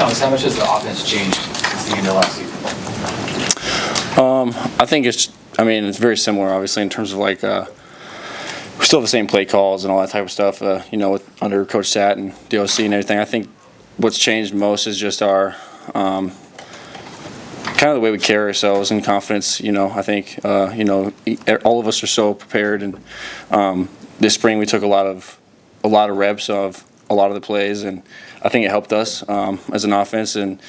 Tell us, how much has the offense changed since the end of last season? I think it's very similar, obviously, in terms of like we still have the same play calls and all that type of stuff, under Coach Sat and the OC and everything. I think what's changed most is just our kind of the way we carry ourselves and confidence. I think all of us are so prepared, and this spring we took a lot of reps of a lot of the plays, and I think it helped us as an offense. And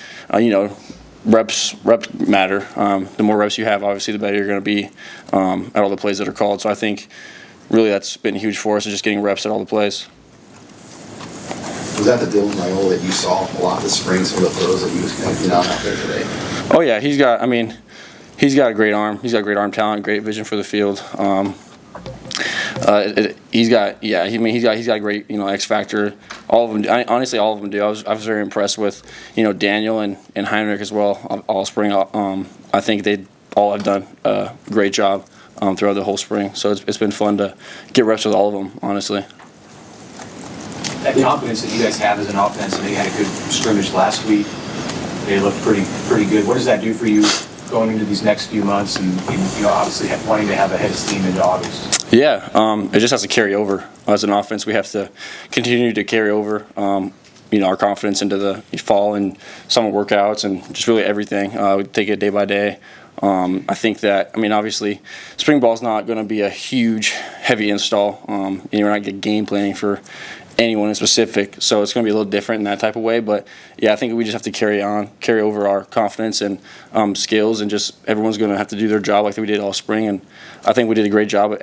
reps matter. The more reps you have, obviously, the better you're going to be at all the plays that are called. So I think really that's been huge for us, is just getting reps at all the plays. Was that the Dylan Raiola that you saw a lot this spring, some of the throws that he was connecting on out there today? Oh yeah, he's got a great arm. He's got great arm talent, great vision for the field. He's got a great X factor. All of them, honestly, all of them do. I was very impressed with Daniel and Heinrich as well all spring. I think they all have done a great job throughout the whole spring. So it's been fun to get reps with all of them, honestly. That confidence that you guys have as an offense, and you had a good scrimmage last week. They looked pretty good. What does that do for you going into these next few months, and obviously wanting to have a head of steam into August? Yeah, it just has to carry over. As an offense, we have to continue to carry over, our confidence into the fall and summer workouts and just really everything. We take it day by day. I think that, obviously, spring ball is not going to be a huge, heavy install. We're not getting game planning for anyone in specific, so it's going to be a little different in that type of way. But yeah, I think we just have to carry over our confidence and skills, and just everyone's going to have to do their job like we did all spring. And I think we did a great job.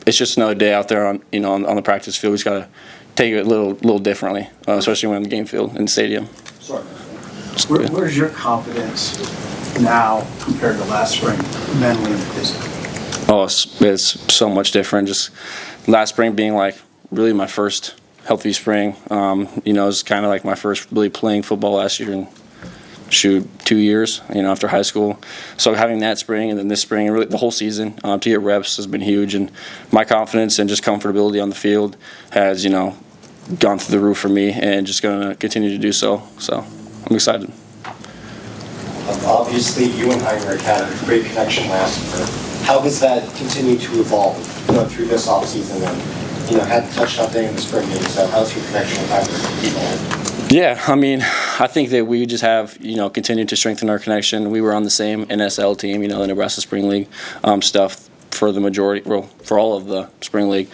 It's just another day out there on the practice field. We just got to take it a little differently, especially when on the game field in the stadium. Sorry. Where's your confidence now compared to last spring, mentally and physically? Oh, it's so much different. Just last spring being like really my first healthy spring. It's kind of like my first really playing football last year in 2 years, after high school. So having that spring and then this spring and really the whole season to get reps has been huge. And my confidence and just comfortability on the field has, gone through the roof for me, and just going to continue to do so. So I'm excited. Obviously, you and Heinrich had a great connection last year. How has that continued to evolve through this offseason? And had touched on in the spring game. So how's your connection with Heinrich evolved? Yeah, I think that we just have continued to strengthen our connection. We were on the same NSL team, the Nebraska Spring League stuff for the majority, for all of the Spring League.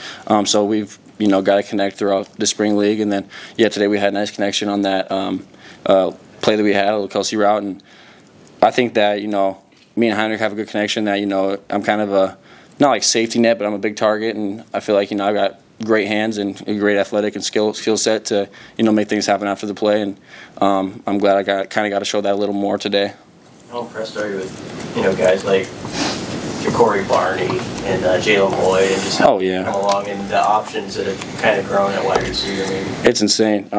So we've got to connect throughout the Spring League, and then today we had a nice connection on that play that we had, a little Kelsey route, and I think that me and Heinrich have a good connection. That I'm kind of a not like safety net, but I'm a big target, and I feel like I've got great hands and a great athletic and skill set to make things happen after the play, and I'm glad I got to show that a little more today. How impressed are you with guys like Ja'Cory Barney and Jalen Lloyd, and just how they come along, and the options that have kind of grown at wide receiver? Maybe it's insane.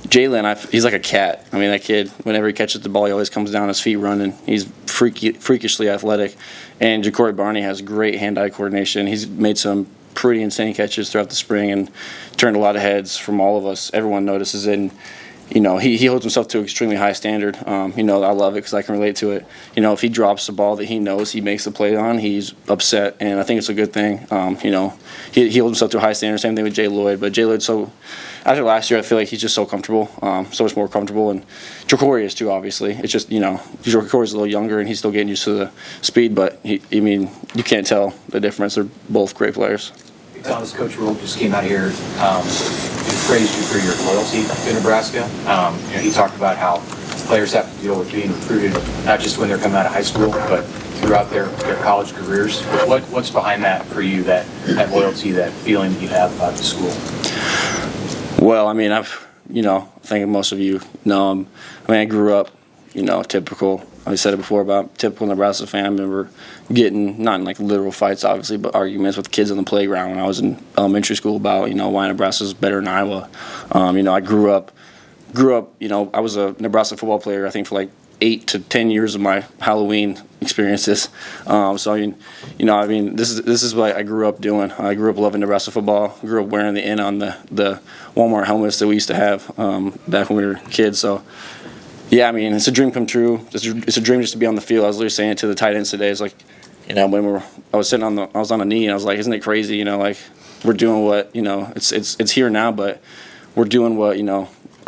Jalen, he's like a cat. That kid, whenever he catches the ball, he always comes down his feet running. He's freakishly athletic, and Ja'Cory Barney has great hand-eye coordination. He's made some pretty insane catches throughout the spring and turned a lot of heads from all of us. Everyone notices it, and he holds himself to an extremely high standard. I love it because I can relate to it. If he drops the ball that he knows he makes the play on, he's upset, and I think it's a good thing. He holds himself to a high standard. Same thing with Jay Lloyd, but Jay Lloyd, so after last year, I feel like he's just so comfortable, so much more comfortable, and Ja'Cory is too. Obviously, it's just Ja'Cory's a little younger and he's still getting used to the speed, but you can't tell the difference. They're both great players. Thomas, Coach World just came out here, praised you for your loyalty to Nebraska. He talked about how players have to deal with being recruited, not just when they're coming out of high school, but throughout their college careers. What's behind that for you, that loyalty, that feeling that you have about the school? Well, I think most of you know, I grew up, typical. I said it before about typical Nebraska fan. I remember getting, not in like literal fights, obviously, but arguments with kids on the playground when I was in elementary school about, why Nebraska's better than Iowa. I grew up, I was a Nebraska football player, I think, for like 8 to 10 years of my Halloween experiences. So I mean, this is what I grew up doing. I grew up loving Nebraska football. Grew up wearing the N on the Walmart helmets that we used to have back when we were kids. So yeah, I mean, it's a dream come true. It's a dream just to be on the field. I was literally saying it to the tight ends today. It's like, when I was on a knee, and I was like, isn't it crazy? Like, we're doing what, it's here now, but we're doing what,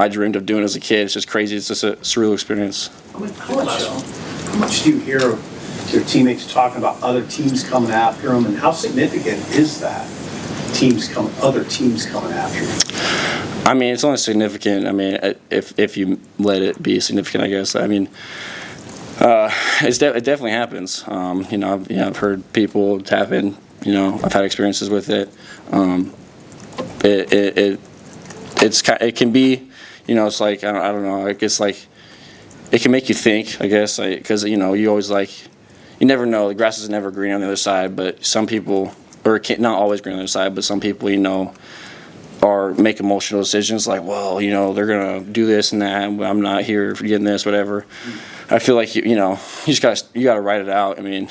I dreamed of doing as a kid. It's just crazy. It's just a surreal experience. How much do you hear of your teammates talking about other teams coming after them, and how significant is that? Other teams coming after you? I mean, it's only significant. I mean, if you let it be significant, I guess. I mean, it definitely happens. I've heard people tap in. I've had experiences with it. It can be, it's like I don't know. It's like it can make you think, I guess, because you always you never know. The grass is never green on the other side, but some people, or not always green on the other side, but some people, or make emotional decisions like, well, they're gonna do this and that. I'm not here for getting this, whatever. I feel like you gotta write it out. I mean,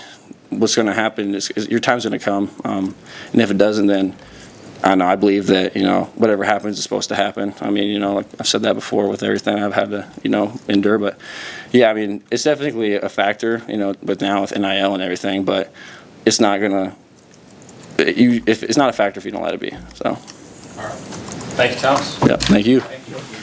what's gonna happen is your time's gonna come, and if it doesn't, then I believe that whatever happens is supposed to happen. I mean, like I've said that before with everything I've had to endure. But yeah, I mean, it's definitely a factor. But now with NIL and everything, but it's not gonna. It's not a factor if you don't let it be. So. All right. Thank you, Thomas. Yeah. Thank you. Thank you.